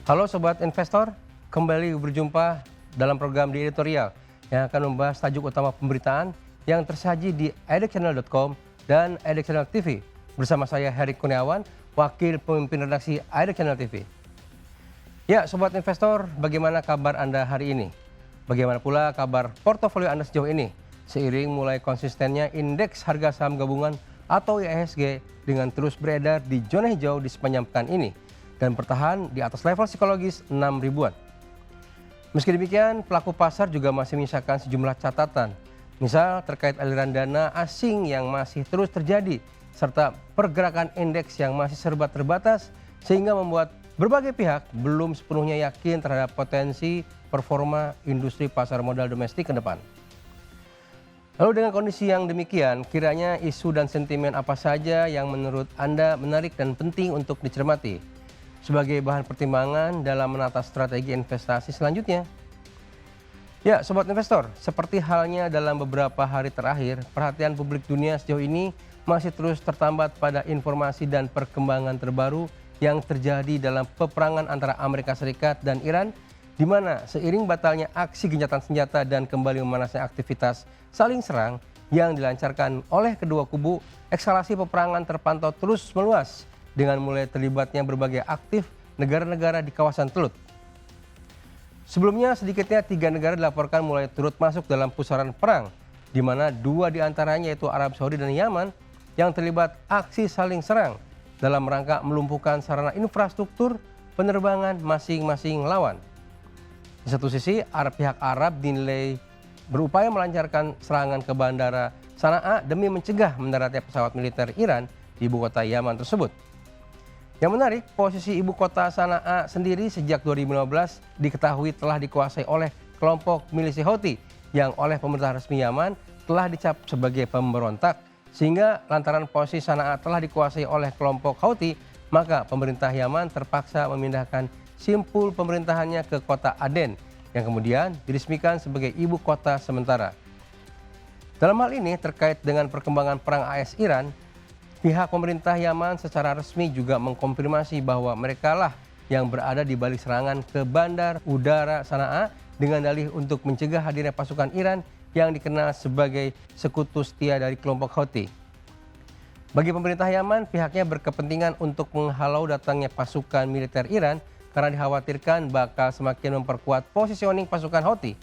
Halo Sobat Investor, kembali berjumpa dalam program di editorial yang akan membahas tajuk utama pemberitaan yang tersaji di edexchannel.com dan edexchannel TV. Bersama saya Heri Kurniawan, Wakil Pemimpin Redaksi edexchannel TV. Ya Sobat Investor, bagaimana kabar Anda hari ini? Bagaimana pula kabar portofolio Anda sejauh ini? Seiring mulai konsistennya indeks harga saham gabungan atau IHSG dengan terus beredar di zona hijau di sepanjang pekan ini dan bertahan di atas level psikologis 6 ribuan. Meski demikian, pelaku pasar juga masih menyisakan sejumlah catatan, misal terkait aliran dana asing yang masih terus terjadi, serta pergerakan indeks yang masih serba terbatas, sehingga membuat berbagai pihak belum sepenuhnya yakin terhadap potensi performa industri pasar modal domestik ke depan. Lalu dengan kondisi yang demikian, kiranya isu dan sentimen apa saja yang menurut Anda menarik dan penting untuk dicermati sebagai bahan pertimbangan dalam menata strategi investasi selanjutnya? Ya, Sobat Investor, seperti halnya dalam beberapa hari terakhir, perhatian publik dunia sejauh ini masih terus tertambat pada informasi dan perkembangan terbaru yang terjadi dalam peperangan antara Amerika Serikat dan Iran, di mana seiring batalnya aksi gencatan senjata dan kembali memanasnya aktivitas saling serang yang dilancarkan oleh kedua kubu, eskalasi peperangan terpantau terus meluas dengan mulai terlibatnya berbagai aktif negara-negara di kawasan Telut. Sebelumnya sedikitnya 3 negara dilaporkan mulai turut masuk dalam pusaran perang, di mana 2 diantaranya yaitu Arab Saudi dan Yaman yang terlibat aksi saling serang dalam rangka melumpuhkan sarana infrastruktur penerbangan masing-masing lawan. Di satu sisi, pihak Arab dinilai berupaya melancarkan serangan ke bandara Sana'a demi mencegah mendaratnya pesawat militer Iran di ibu kota Yaman tersebut. Yang menarik, posisi ibu kota Sana'a sendiri sejak 2015 diketahui telah dikuasai oleh kelompok milisi Houthi yang oleh pemerintah resmi Yaman telah dicap sebagai pemberontak, sehingga lantaran posisi Sana'a telah dikuasai oleh kelompok Houthi, maka pemerintah Yaman terpaksa memindahkan simpul pemerintahannya ke kota Aden yang kemudian diresmikan sebagai ibu kota sementara. Dalam hal ini terkait dengan perkembangan perang AS-Iran, pihak pemerintah Yaman secara resmi juga mengkonfirmasi bahwa merekalah yang berada di balik serangan ke bandar udara Sana'a dengan dalih untuk mencegah hadirnya pasukan Iran yang dikenal sebagai sekutu setia dari kelompok Houthi. Bagi pemerintah Yaman, pihaknya berkepentingan untuk menghalau datangnya pasukan militer Iran karena dikhawatirkan bakal semakin memperkuat positioning pasukan Houthi.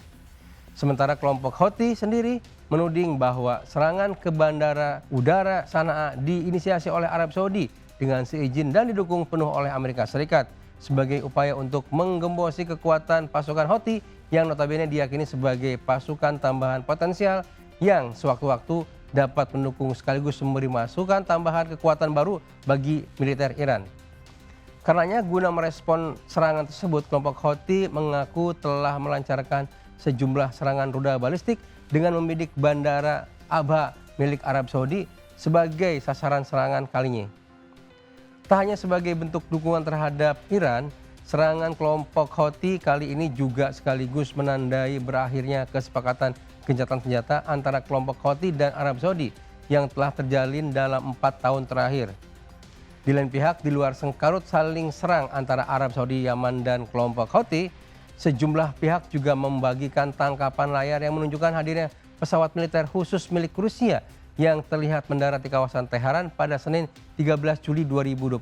Sementara kelompok Houthi sendiri menuding bahwa serangan ke bandara udara Sana'a diinisiasi oleh Arab Saudi dengan seizin dan didukung penuh oleh Amerika Serikat sebagai upaya untuk menggembosi kekuatan pasukan Houthi yang notabene diyakini sebagai pasukan tambahan potensial yang sewaktu-waktu dapat mendukung sekaligus memberi masukan tambahan kekuatan baru bagi militer Iran. Karenanya guna merespon serangan tersebut, kelompok Houthi mengaku telah melancarkan sejumlah serangan rudal balistik dengan membidik bandara Abha milik Arab Saudi sebagai sasaran serangan kalinya. Tak hanya sebagai bentuk dukungan terhadap Iran, serangan kelompok Houthi kali ini juga sekaligus menandai berakhirnya kesepakatan gencatan senjata antara kelompok Houthi dan Arab Saudi yang telah terjalin dalam 4 tahun terakhir. Di lain pihak, di luar sengkarut saling serang antara Arab Saudi, Yaman, dan kelompok Houthi, sejumlah pihak juga membagikan tangkapan layar yang menunjukkan hadirnya pesawat militer khusus milik Rusia yang terlihat mendarat di kawasan Teheran pada Senin 13 Juli 2026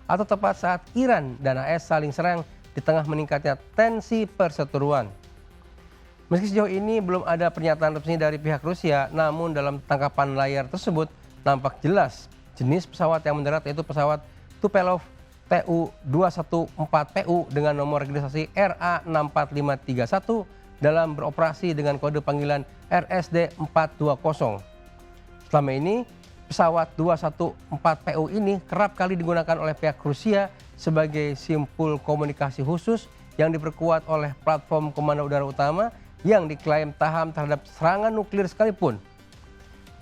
atau tepat saat Iran dan AS saling serang di tengah meningkatnya tensi perseteruan. Meski sejauh ini belum ada pernyataan resmi dari pihak Rusia, namun dalam tangkapan layar tersebut nampak jelas jenis pesawat yang mendarat yaitu pesawat Tupolev Tu-214PU dengan nomor registrasi RA64531 dalam beroperasi dengan kode panggilan RSD420. Selama ini, pesawat 214PU ini kerap kali digunakan oleh pihak Rusia sebagai simpul komunikasi khusus yang diperkuat oleh platform komando udara utama yang diklaim tahan terhadap serangan nuklir sekalipun.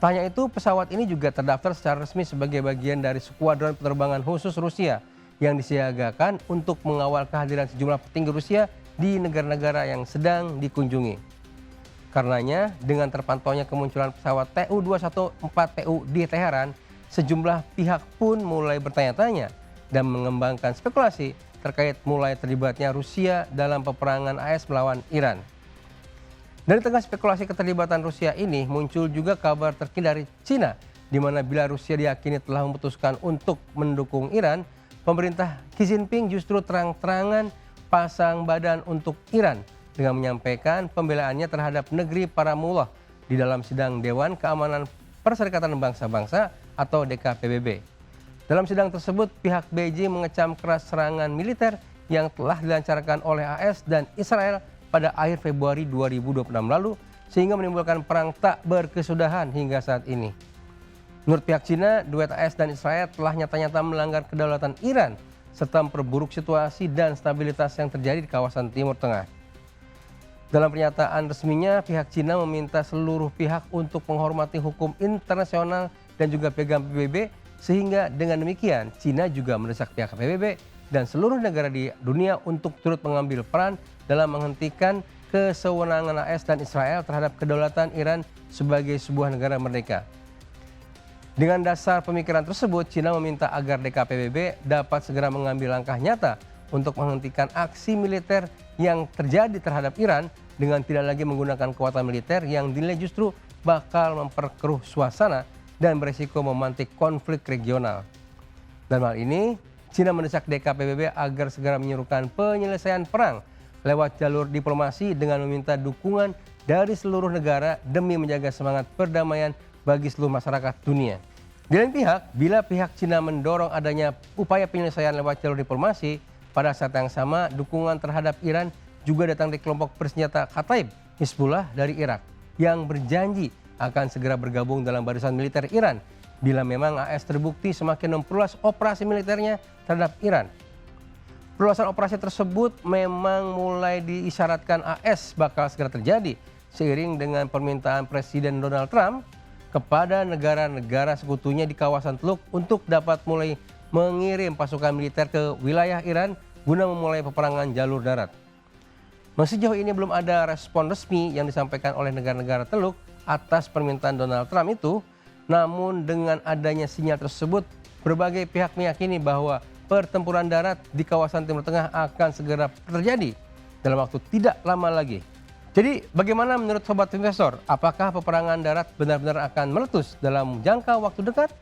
Tak hanya itu, pesawat ini juga terdaftar secara resmi sebagai bagian dari skuadron penerbangan khusus Rusia yang disiagakan untuk mengawal kehadiran sejumlah petinggi Rusia di negara-negara yang sedang dikunjungi. Karenanya, dengan terpantaunya kemunculan pesawat Tu-214PU di Teheran, sejumlah pihak pun mulai bertanya-tanya dan mengembangkan spekulasi terkait mulai terlibatnya Rusia dalam peperangan AS melawan Iran. Dari tengah spekulasi keterlibatan Rusia ini muncul juga kabar terkini dari Cina, di mana bila Rusia diyakini telah memutuskan untuk mendukung Iran, pemerintah Xi Jinping justru terang-terangan pasang badan untuk Iran dengan menyampaikan pembelaannya terhadap negeri para mullah di dalam sidang Dewan Keamanan Perserikatan Bangsa-Bangsa atau DKPBB. Dalam sidang tersebut, pihak Beijing mengecam keras serangan militer yang telah dilancarkan oleh AS dan Israel pada akhir Februari 2026 lalu sehingga menimbulkan perang tak berkesudahan hingga saat ini. Menurut pihak Cina, duet AS dan Israel telah nyata-nyata melanggar kedaulatan Iran serta memperburuk situasi dan stabilitas yang terjadi di kawasan Timur Tengah. Dalam pernyataan resminya, pihak Cina meminta seluruh pihak untuk menghormati hukum internasional dan juga piagam PBB, sehingga dengan demikian Cina juga mendesak pihak PBB dan seluruh negara di dunia untuk turut mengambil peran dalam menghentikan kesewenangan AS dan Israel terhadap kedaulatan Iran sebagai sebuah negara merdeka. Dengan dasar pemikiran tersebut, Cina meminta agar DKPBB dapat segera mengambil langkah nyata untuk menghentikan aksi militer yang terjadi terhadap Iran dengan tidak lagi menggunakan kekuatan militer yang dinilai justru bakal memperkeruh suasana dan beresiko memantik konflik regional. Dalam hal ini, Cina mendesak DKPBB agar segera menyerukan penyelesaian perang lewat jalur diplomasi dengan meminta dukungan dari seluruh negara demi menjaga semangat perdamaian bagi seluruh masyarakat dunia. Di lain pihak, bila pihak Cina mendorong adanya upaya penyelesaian lewat jalur diplomasi, pada saat yang sama dukungan terhadap Iran juga datang dari kelompok bersenjata Kataib Hizbullah dari Irak yang berjanji akan segera bergabung dalam barisan militer Iran bila memang AS terbukti semakin memperluas operasi militernya terhadap Iran. Perluasan operasi tersebut memang mulai diisyaratkan AS bakal segera terjadi seiring dengan permintaan Presiden Donald Trump kepada negara-negara sekutunya di kawasan Teluk untuk dapat mulai mengirim pasukan militer ke wilayah Iran guna memulai peperangan jalur darat. Meski sejauh ini belum ada respon resmi yang disampaikan oleh negara-negara Teluk atas permintaan Donald Trump itu, namun dengan adanya sinyal tersebut, berbagai pihak meyakini bahwa pertempuran darat di kawasan Timur Tengah akan segera terjadi dalam waktu tidak lama lagi. Jadi bagaimana menurut Sobat Investor? Apakah peperangan darat benar-benar akan meletus dalam jangka waktu dekat?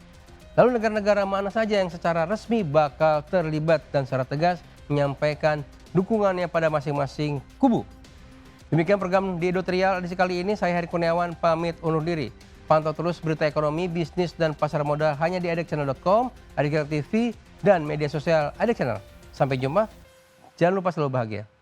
Lalu negara-negara mana saja yang secara resmi bakal terlibat dan secara tegas menyampaikan dukungannya pada masing-masing kubu? Demikian program di editorial edisi kali ini. Saya Heri Kurniawan pamit undur diri. Pantau terus berita ekonomi, bisnis, dan pasar modal hanya di idexchannel.com, IDEX TV, dan media sosial IDEX Channel. Sampai jumpa, jangan lupa selalu bahagia.